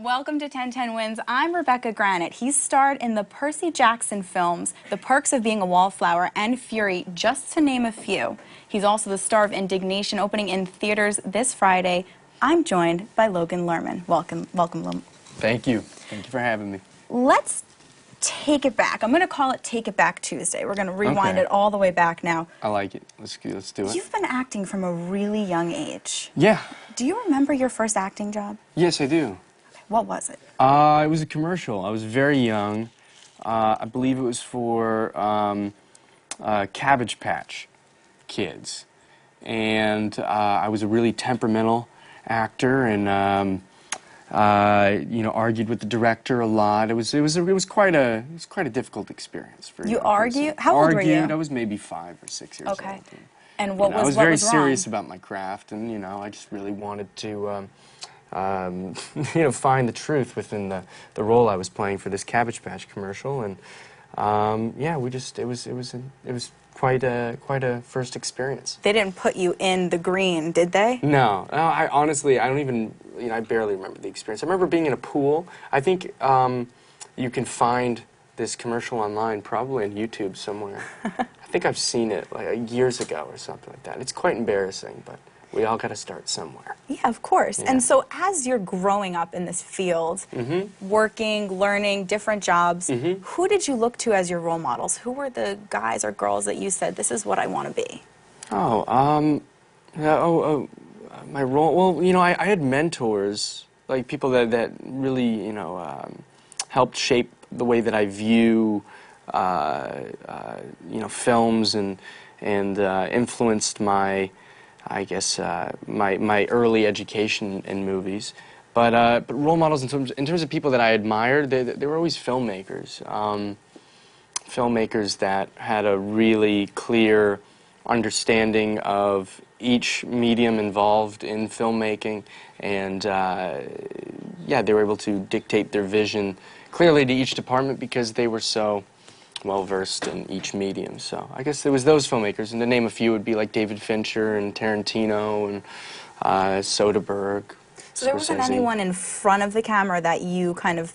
Welcome to 1010 Wins. I'm Rebecca Granet. He's starred in the Percy Jackson films, The Perks of Being a Wallflower, and Fury, just to name a few. He's also the star of Indignation, opening in theaters this Friday. I'm joined by Logan Lerman. Welcome, Logan. Thank you. Thank you for having me. Let's take it back. I'm going to call it Take It Back Tuesday. We're going to rewind it all the way back now. I like it. Let's do it. You've been acting from a really young age. Yeah. Do you remember your first acting job? Yes, I do. What was it? It was a commercial. I was very young. I believe it was for Cabbage Patch Kids. And I was a really temperamental actor and, you know, argued with the director a lot. It was quite a difficult experience for you. Argued? How old were you? I was maybe 5 or 6 years old. Okay. And what was wrong? I was very serious about my craft, and, you know, I just really wanted to you know, find the truth within the role I was playing for this Cabbage Patch commercial, and yeah, it was quite a first experience. They didn't put you in the green, did they? No, I honestly, I don't even, you know, I barely remember the experience. I remember being in a pool. I think you can find this commercial online, probably on YouTube somewhere. I think I've seen it like years ago or something like that. It's quite embarrassing, but we all got to start somewhere. Yeah, of course. Yeah. And so as you're growing up in this field, working, learning, different jobs, who did you look to as your role models? Who were the guys or girls that you said, this is what I want to be? Oh, my role, well, you know, I had mentors, like people that really, you know, helped shape the way that I view, you know, films and influenced my, I guess, my early education in movies. But role models in terms of people that I admired, they were always filmmakers. Filmmakers that had a really clear understanding of each medium involved in filmmaking, and yeah, they were able to dictate their vision clearly to each department because they were so well-versed in each medium. So I guess there was those filmmakers, and to name a few would be like David Fincher and Tarantino and Soderbergh. So there wasn't anyone in front of the camera that you kind of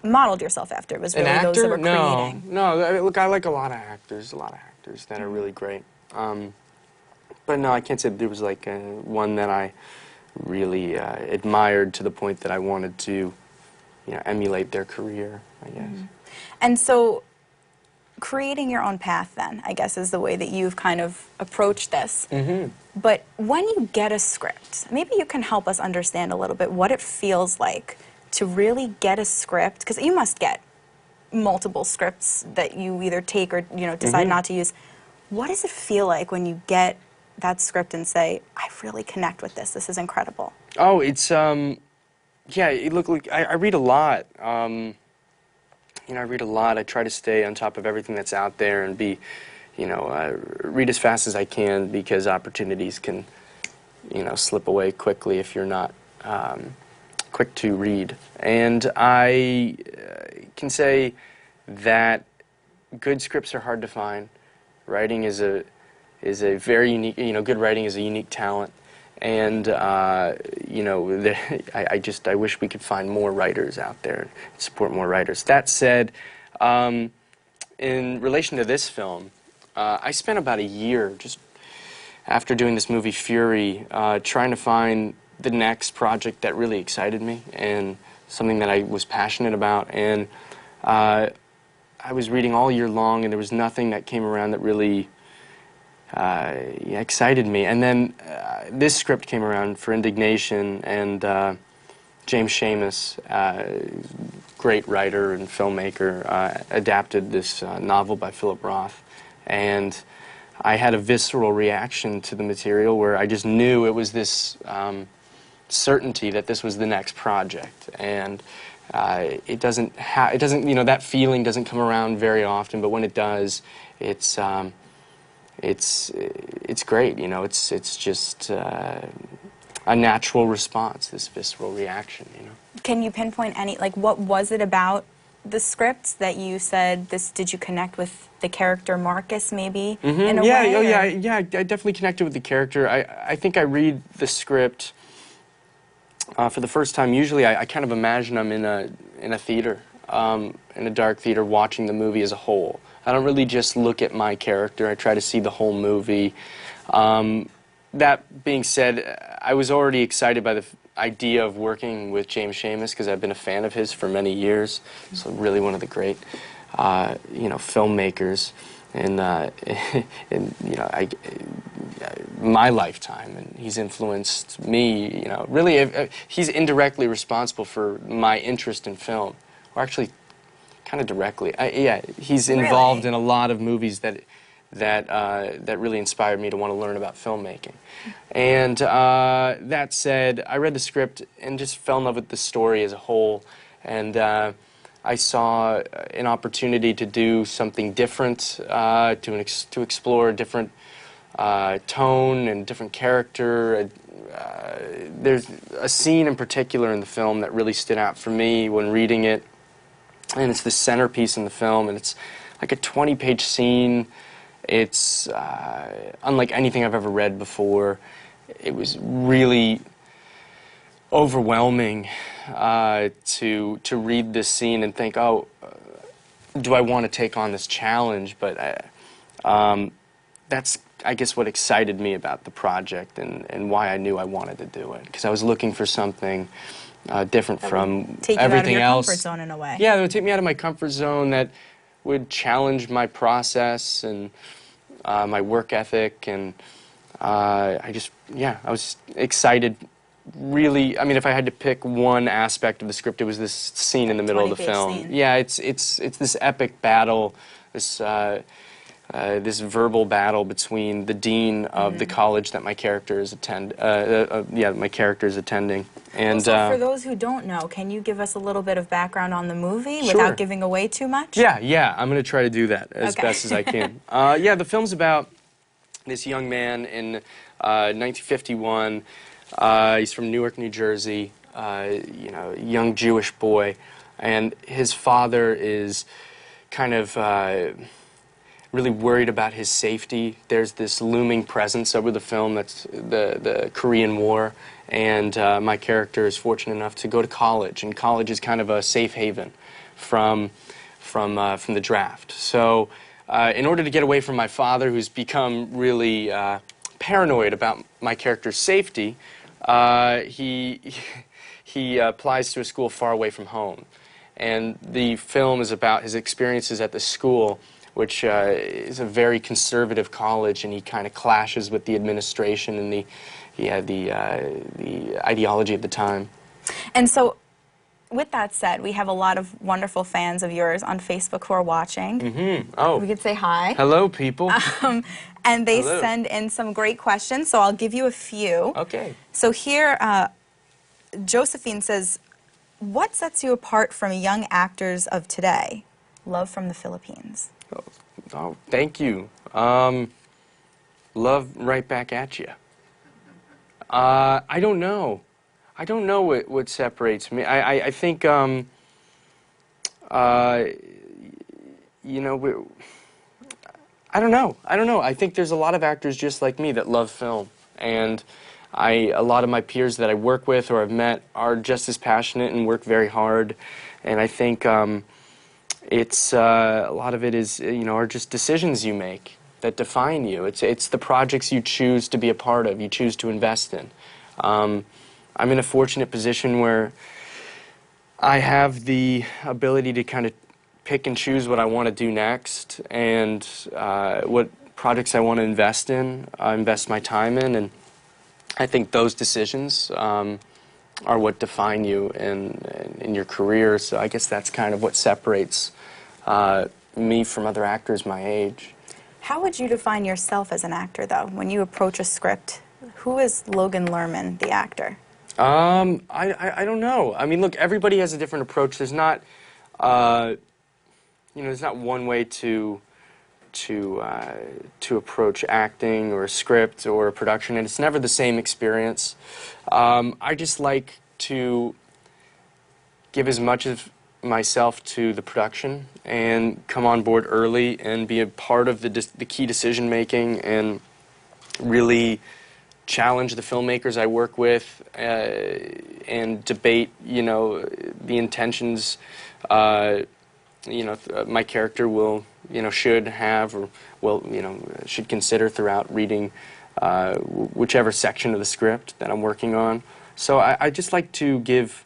modeled yourself after? It was really those that were creating? No. Look, I like a lot of actors that are really great. But no, I can't say there was like one that I really admired to the point that I wanted to, you know, emulate their career, I guess. And so creating your own path, then, I guess, is the way that you've kind of approached this. But when you get a script, maybe you can help us understand a little bit what it feels like to really get a script, because you must get multiple scripts that you either take or, you know, decide not to use. What does it feel like when you get that script and say, I really connect with this, this is incredible? Oh, it's, yeah, look, I read a lot. You know, I read a lot. I try to stay on top of everything that's out there and be, you know, read as fast as I can, because opportunities can, you know, slip away quickly if you're not quick to read. And I can say that good scripts are hard to find. Writing is a very unique, you know, good writing is a unique talent. And, you know, I wish we could find more writers out there, support more writers. That said, in relation to this film, I spent about a year just after doing this movie, Fury, trying to find the next project that really excited me and something that I was passionate about. And I was reading all year long, and there was nothing that came around that really excited me. And then this script came around for Indignation, and James Schamus, great writer and filmmaker, adapted this novel by Philip Roth. And I had a visceral reaction to the material where I just knew it was this certainty that this was the next project. And it doesn't, you know, that feeling doesn't come around very often, but when it does, it's great, you know. It's just a natural response, this visceral reaction, you know. Can you pinpoint any, like, what was it about the script that you said this? Did you connect with the character Marcus, maybe? In a way, oh yeah, I definitely connected with the character. I think I read the script for the first time, usually I kind of imagine I'm in a theater, in a dark theater, watching the movie as a whole. I don't really just look at my character. I try to see the whole movie. That being said, I was already excited by the idea of working with James Schamus because I've been a fan of his for many years. So really one of the great, filmmakers in my lifetime, and he's influenced me. Really, he's indirectly responsible for my interest in film, or actually, kind of directly. He's involved in a lot of movies that really inspired me to want to learn about filmmaking. And that said, I read the script and just fell in love with the story as a whole, and I saw an opportunity to do something different, to explore a different tone and different character. There's a scene in particular in the film that really stood out for me when reading it, and it's the centerpiece in the film, and it's like a 20-page scene. It's unlike anything I've ever read before. It was really overwhelming to read this scene and think, oh, do I want to take on this challenge? But that's, I guess, what excited me about the project and why I knew I wanted to do it, because I was looking for something different from take you everything out of your else. comfort zone in a way. Yeah, it would take me out of my comfort zone, that would challenge my process and my work ethic, and I was excited. Really, I mean, if I had to pick one aspect of the script, it was this scene in the middle of the film. Scene. Yeah, it's this epic battle, this this verbal battle between the dean of the college that my character is my character is attending. And so for those who don't know, can you give us a little bit of background on the movie Sure. without giving away too much? Yeah, I'm going to try to do that as best as I can. The film's about this young man in 1951. He's from Newark, New Jersey, young Jewish boy, and his father is kind of really worried about his safety. There's this looming presence over the film that's the Korean War, and my character is fortunate enough to go to college, and college is kind of a safe haven from the draft. So in order to get away from my father, who's become really paranoid about my character's safety, he applies to a school far away from home. And the film is about his experiences at the school, which is a very conservative college, and he kind of clashes with the administration and the ideology at the time. And so, with that said, we have a lot of wonderful fans of yours on Facebook who are watching. Mm-hmm. Oh. We could say hi. Hello, people. And they send in some great questions, so I'll give you a few. Okay. So here, Josephine says, what sets you apart from young actors of today? Love from the Philippines. Oh, thank you. Love right back at you. I don't know. I don't know what separates me. I think, I don't know. I think there's a lot of actors just like me that love film. And a lot of my peers that I work with or have met are just as passionate and work very hard. And I think it's a lot of it is, are just decisions you make that define you. It's the projects you choose to be a part of, you choose to invest in. I'm in a fortunate position where I have the ability to kind of pick and choose what I want to do next and what projects I want to invest in, invest my time in, and I think those decisions are what define you in your career. So I guess that's kind of what separates me from other actors my age. How would you define yourself as an actor, though? When you approach a script, who is Logan Lerman, the actor? I don't know. I mean, look, everybody has a different approach. There's not, there's not one way to approach acting or a script or a production, and it's never the same experience. I just like to give as much of myself to the production and come on board early and be a part of the key decision making and really challenge the filmmakers I work with and debate, you know, the intentions, you know, my character will, you know, should have or will, you know, should consider throughout reading whichever section of the script that I'm working on. So I just like to give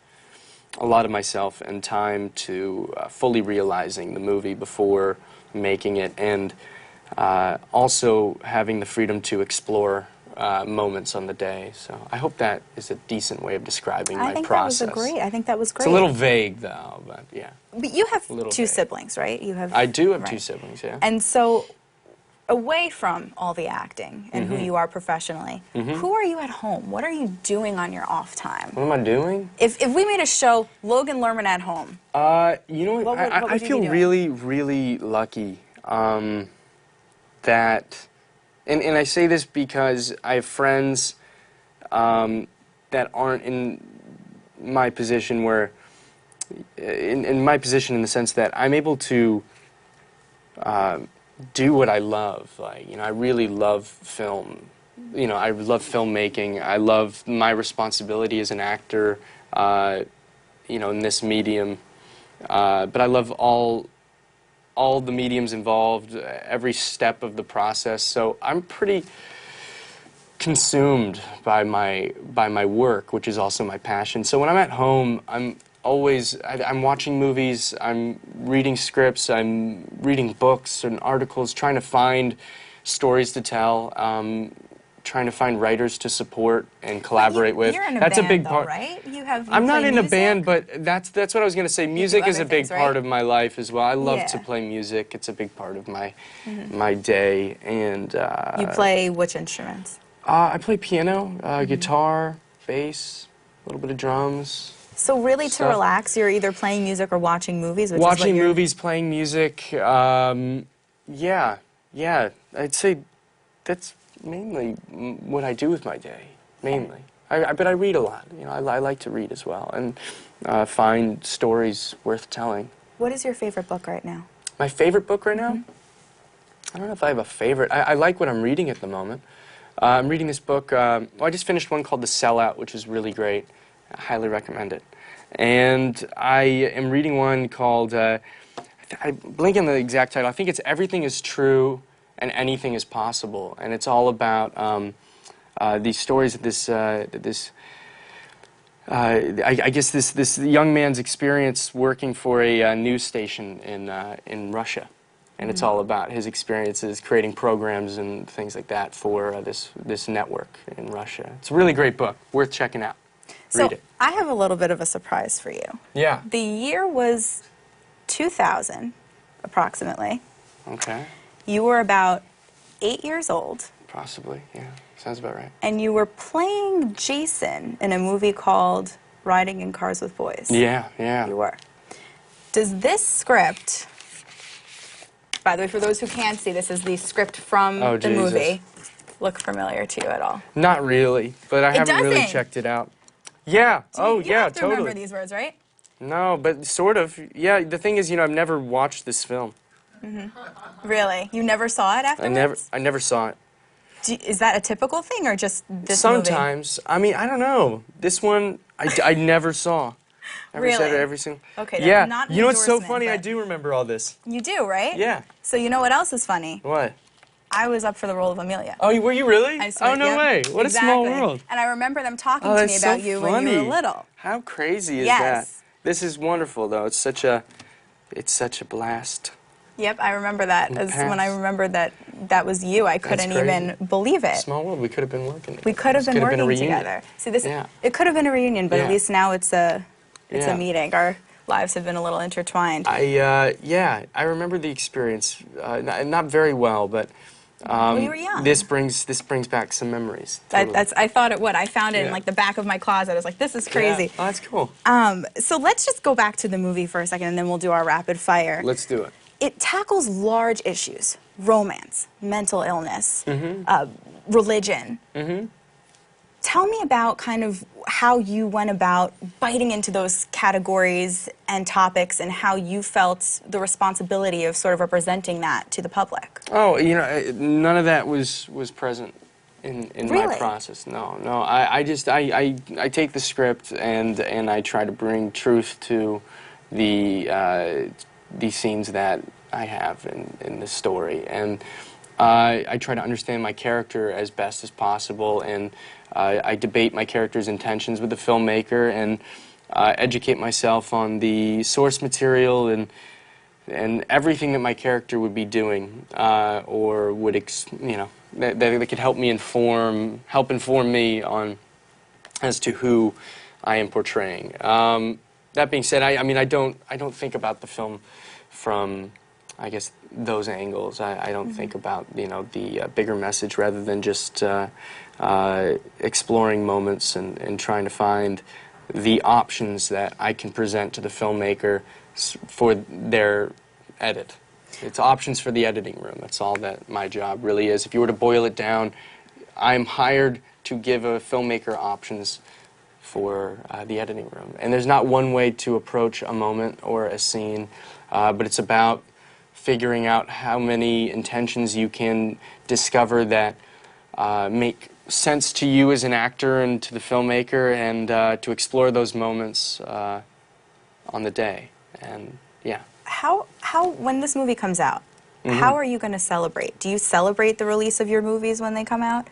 a lot of myself and time to fully realizing the movie before making it, and also having the freedom to explore moments on the day. So I hope that is a decent way of describing my process. I think that was great. It's a little vague, though, but yeah. But you have two vague. siblings, right? You have. I do have right. two siblings, yeah. And so, away from all the acting and who you are professionally, who are you at home? What are you doing on your off time? What am I doing? If we made a show, Logan Lerman at home. You know what? What I would you feel be doing? really, really lucky that, and I say this because I have friends that aren't in my position where, in my position in the sense that I'm able to do what I love. Like, you know, I really love film. You know, I love filmmaking. I love my responsibility as an actor, you know, in this medium. But I love all the mediums involved, every step of the process. So I'm pretty consumed by my work, which is also my passion. So when I'm at home, I'm watching movies, I'm reading scripts, I'm reading books and articles, trying to find stories to tell, trying to find writers to support and collaborate with. You're in a that's band, a big though, part. right? I'm not in music? a band, but that's what I was going to say. Music is a other big things, right? part of my life as well. I love Yeah. to play music. It's a big part of my my day. And You play which instruments? I play piano, guitar, bass, a little bit of drums. So really, to Stuff. relax, you're either playing music or watching movies. Which is Watching what you're... movies, playing music. Yeah. I'd say that's mainly what I do with my day. Mainly. But I read a lot. You know, I like to read as well and find stories worth telling. What is your favorite book right now? My favorite book right now? I don't know if I have a favorite. I like what I'm reading at the moment. I'm reading this book. Well, I just finished one called The Sellout, which is really great. I highly recommend it. And I am reading one called, I blank on the exact title. I think it's Everything is True and Anything is Possible. And it's all about these stories of this, I guess this young man's experience working for a news station in Russia. And it's all about his experiences creating programs and things like that for this network in Russia. It's a really great book, worth checking out. So Read it. I have a little bit of a surprise for you. Yeah. The year was 2000, approximately. Okay. You were about 8 years old, Possibly, yeah. Sounds about right. and you were playing Jason in a movie called Riding in Cars with Boys. Yeah, yeah. You were. Does this script, by the way, for those who can't see, this is the script from Oh, the Jesus. movie, look familiar to you at all? Not really, but I haven't really doesn't. checked it out. Yeah. Oh, You yeah, have to totally. remember these words, right? No, but sort of. Yeah, the thing is, you know, I've never watched this film. Really? You never saw it afterwards? I never saw it. Is that a typical thing, or just this Sometimes. I mean, I don't know. This one, I never saw. Never said Really? it every single. Okay, that's Yeah. not an You know what's so endorsement, funny? I but- do remember all this. You do, right? Yeah. So you know what else is funny? What? I was up for the role of Amelia. Oh, were you really? I swear, Oh, no yep, way. What exactly. a small world. And I remember them talking Oh, to me that's about so you funny. when you were little. How crazy is Yes. that? This is wonderful, though. It's such a blast. Yep, I remember that. In the As when I past. remembered that was you, I couldn't even believe it. Small world. We could have been working. We could have This been a working reunion. together. See, this Yeah. it could have been a reunion, but Yeah. at least now it's a Yeah. meeting. Our lives have been a little intertwined. I remember the experience, not very well, but Well, you were young. this brings back some memories. Totally. I thought it would. I found it in Yeah. like the back of my closet. I was like, this is crazy. Yeah. Oh, that's cool. So let's just go back to the movie for a second, and then we'll do our rapid fire. Let's do it. It tackles large issues: romance, mental illness, Mm-hmm. religion. Tell me about kind of how you went about biting into those categories and topics, and how you felt the responsibility of sort of representing that to the public. Oh, you know, none of that was present in Really? my process. No, no. I take the script and I try to bring truth to the scenes that I have in the story, and I try to understand my character as best as possible, and I debate my character's intentions with the filmmaker, and educate myself on the source material and everything that my character would be doing, or would that could help inform me on as to who I am portraying. That being said, I mean I don't think about the film from, I guess, those angles. I don't think about the bigger message, rather than just exploring moments and trying to find the options that I can present to the filmmaker for their edit. It's options for the editing room. That's all that my job really is. If you were to boil it down, I'm hired to give a filmmaker options for the editing room. And there's not one way to approach a moment or a scene, but it's about figuring out how many intentions you can discover that make sense to you as an actor and to the filmmaker, and to explore those moments on the day. And yeah. How when this movie comes out, how are you going to celebrate? Do you celebrate the release of your movies when they come out?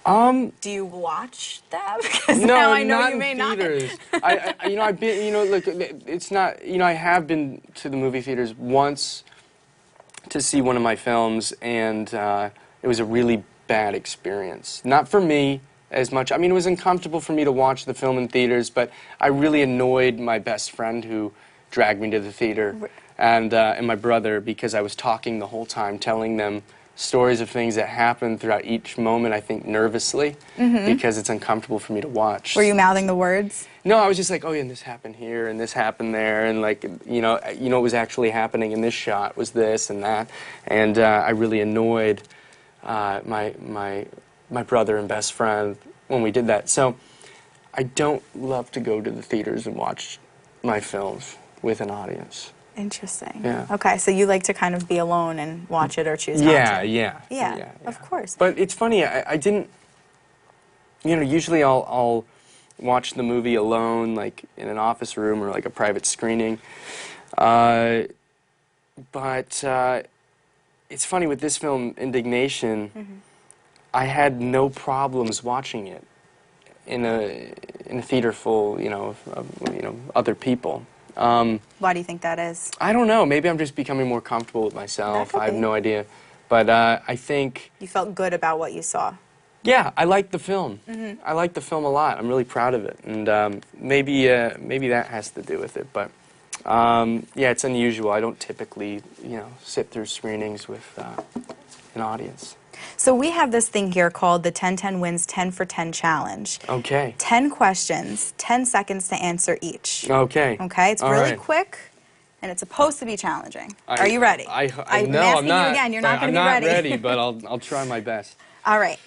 Do you watch them? Because No, now I know not you may in theaters. I've been, look, it's not, I have been to the movie theaters once to see one of my films, and it was a really bad experience. Not for me as much. I mean, it was uncomfortable for me to watch the film in theaters, but I really annoyed my best friend who dragged me to the theater, and my brother, because I was talking the whole time, telling them stories of things that happened throughout each moment, I think nervously, because it's uncomfortable for me to watch. Were you mouthing the words? No, I was just like, oh yeah, and this happened here, and this happened there, and like, what was actually happening in this shot was this and that, and I really annoyed my brother and best friend when we did that. So I don't love to go to the theaters and watch my films with an audience. Interesting. Yeah. Okay, so you like to kind of be alone and watch it, or choose not to? Yeah, of course. But it's funny, I didn't, usually I'll watch the movie alone, like in an office room or like a private screening. But it's funny, with this film, Indignation, I had no problems watching it in a theater full, of other people. Why do you think that is? I don't know. Maybe I'm just becoming more comfortable with myself. That could I have be. no idea. But I think... You felt good about what you saw? Yeah, I like the film. I like the film a lot. I'm really proud of it. And maybe that has to do with it. But yeah, it's unusual. I don't typically, sit through screenings with an audience. So we have this thing here called the 10-10 Wins 10 for 10 Challenge. Okay. 10 questions, 10 seconds to answer each. Okay. Okay, it's All really right. quick, and it's supposed to be challenging. Are you ready? No, I'm I'm asking not. you again, you're not going to be I'm not ready. ready, but I'll try my best. All right.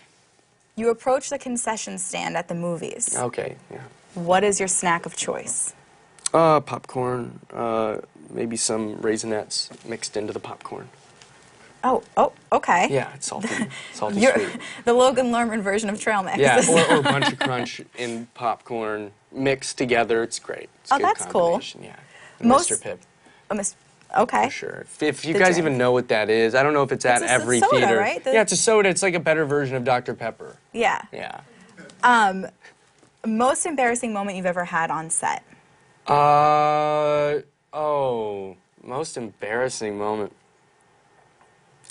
You approach the concession stand at the movies. Okay, yeah. What is your snack of choice? Popcorn, maybe some Raisinets mixed into the popcorn. Oh, okay. Yeah, it's salty sweet. The Logan Lerman version of trail mix. Yeah, or a bunch of crunch in popcorn mixed together. It's great. It's a good that's cool. combination. Yeah, Most- Mr. Pibb. Okay. For sure. If you The guys drink. even know what that is, I don't know if it's at It's a every soda, theater. right? Yeah, it's a soda. It's like a better version of Dr. Pepper. Yeah. Yeah. Most embarrassing moment you've ever had on set? Most embarrassing moment.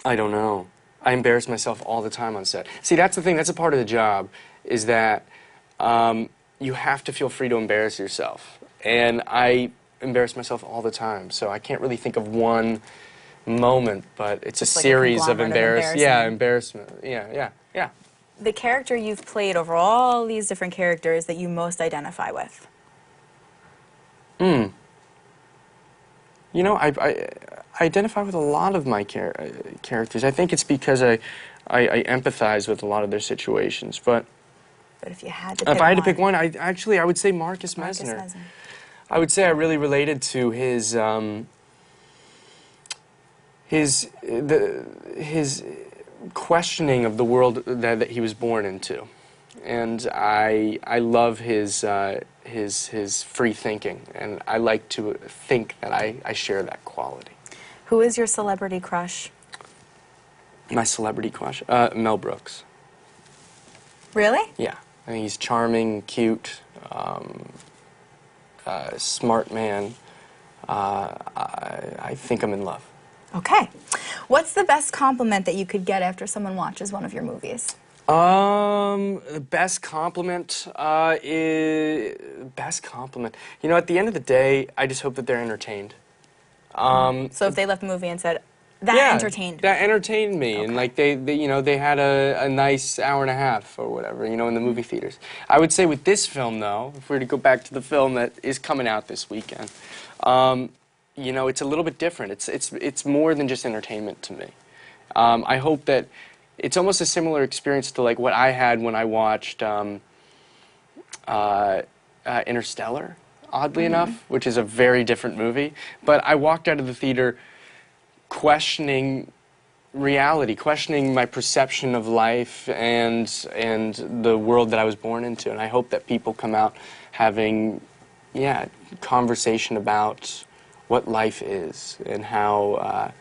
I don't know. I embarrass myself all the time on set. See, that's the thing. That's a part of the job, is that you have to feel free to embarrass yourself. And I embarrass myself all the time, so I can't really think of one moment, but it's Just a like a series of conglomerate of embarrassment. Yeah. The character you've played over all these different characters that you most identify with? I identify with a lot of my characters. I think it's because I empathize with a lot of their situations. But if you had to pick if I had to pick one, I would say Marcus Marcus Messner. Messner. I would say I really related to his questioning of the world that he was born into. And I love his free thinking, and I like to think that I share that quality. Who is your celebrity crush? My celebrity crush? Mel Brooks. Really? Yeah. I think he's charming, cute, smart man. I think I'm in love. Okay. What's the best compliment that you could get after someone watches one of your movies? The best compliment best compliment. You know, at the end of the day, I just hope that they're entertained. So if they left the movie and said, that Yeah, entertained that entertained me, Okay. and like they you know, they had a nice hour and a half or whatever, you know, in the movie theaters. I would say with this film, though, if we were to go back to the film that is coming out this weekend, you know, it's a little bit different. It's more than just entertainment to me. I hope that it's almost a similar experience to like what I had when I watched Interstellar, oddly enough, which is a very different movie. But I walked out of the theater questioning reality, questioning my perception of life and the world that I was born into. And I hope that people come out having, yeah, conversation about what life is and how,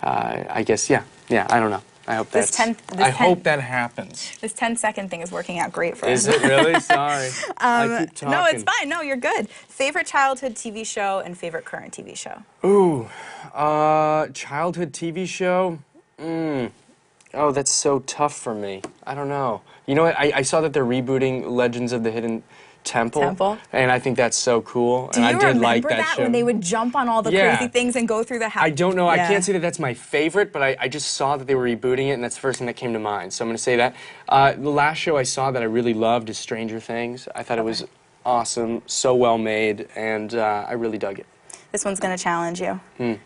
I guess, yeah, I don't know. I hope I hope that happens. This 10-second thing is working out great for us. Is it really? Sorry. I keep talking. No, it's fine. No, you're good. Favorite childhood TV show and favorite current TV show? Ooh, childhood TV show? Oh, that's so tough for me. I don't know. You know what? I saw that they're rebooting Legends of the Hidden Temple. And I think that's so cool. Do you and I did remember like that show. when they would jump on all the crazy things and go through the house? I don't know. Yeah. I can't say that that's my favorite, but I just saw that they were rebooting it, and that's the first thing that came to mind. So I'm going to say that. The last show I saw that I really loved is Stranger Things. I thought it was awesome, so well made, and I really dug it. This one's going to challenge you.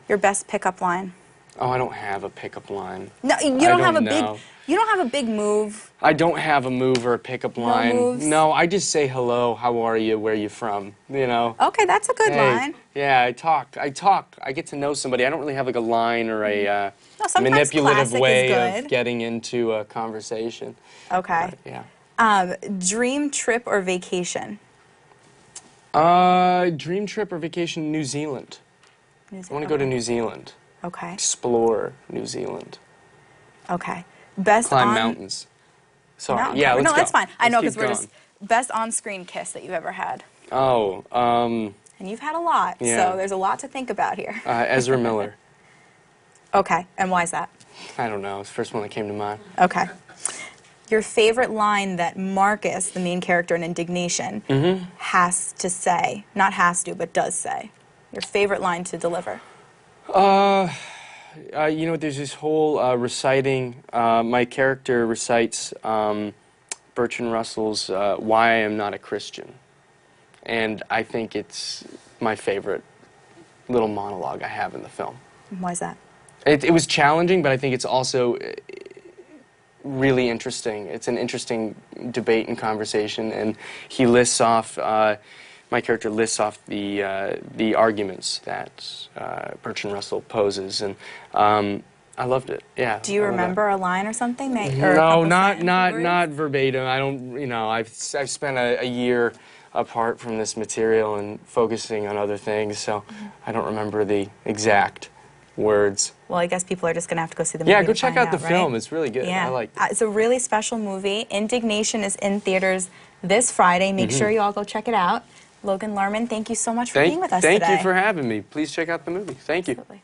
Your best pickup line. Oh, I don't have a pickup line. No, you don't have a big. You don't have a big move. I don't have a move or a pickup line. moves? No, I just say hello, how are you, where are you from, you know. Okay, that's a good line. Yeah, I talk. I get to know somebody. I don't really have like a line or a sometimes manipulative classic way is of good. getting into a conversation. Okay. Yeah. Dream trip or vacation? Dream trip or vacation, New Zealand. I want to go to New Zealand. Okay. Explore New Zealand. Okay. Best Climb mountains. Sorry. Mountain Yeah, climber. let's No, go. that's fine. I know, Let's because keep we're just best on-screen kiss that you've ever had. Oh, And you've had a lot, Yeah. so there's a lot to think about here. Ezra Miller. Okay, and why is that? I don't know. It's the first one that came to mind. Okay. Your favorite line that Marcus, the main character in Indignation, has to say. Not has to, but does say. Your favorite line to deliver. You know, there's this whole reciting, my character recites Bertrand Russell's Why I Am Not a Christian. And I think it's my favorite little monologue I have in the film. Why is that? It was challenging, but I think it's also really interesting. It's an interesting debate and conversation, and he lists off, my character lists off the arguments that Bertrand Russell poses, and I loved it. Yeah. Do you remember a line or something? That, or No, a couple not verbatim. I don't. You know, I've spent a year apart from this material and focusing on other things, so I don't remember the exact words. Well, I guess people are just going to have to go see the movie. Yeah, go to check find out the right? film. It's really good. Yeah. I like it. It's a really special movie. Indignation is in theaters this Friday. Make sure you all go check it out. Logan Lerman, thank you so much for being with us today. Thank you for having me. Please check out the movie. Thank you. Absolutely.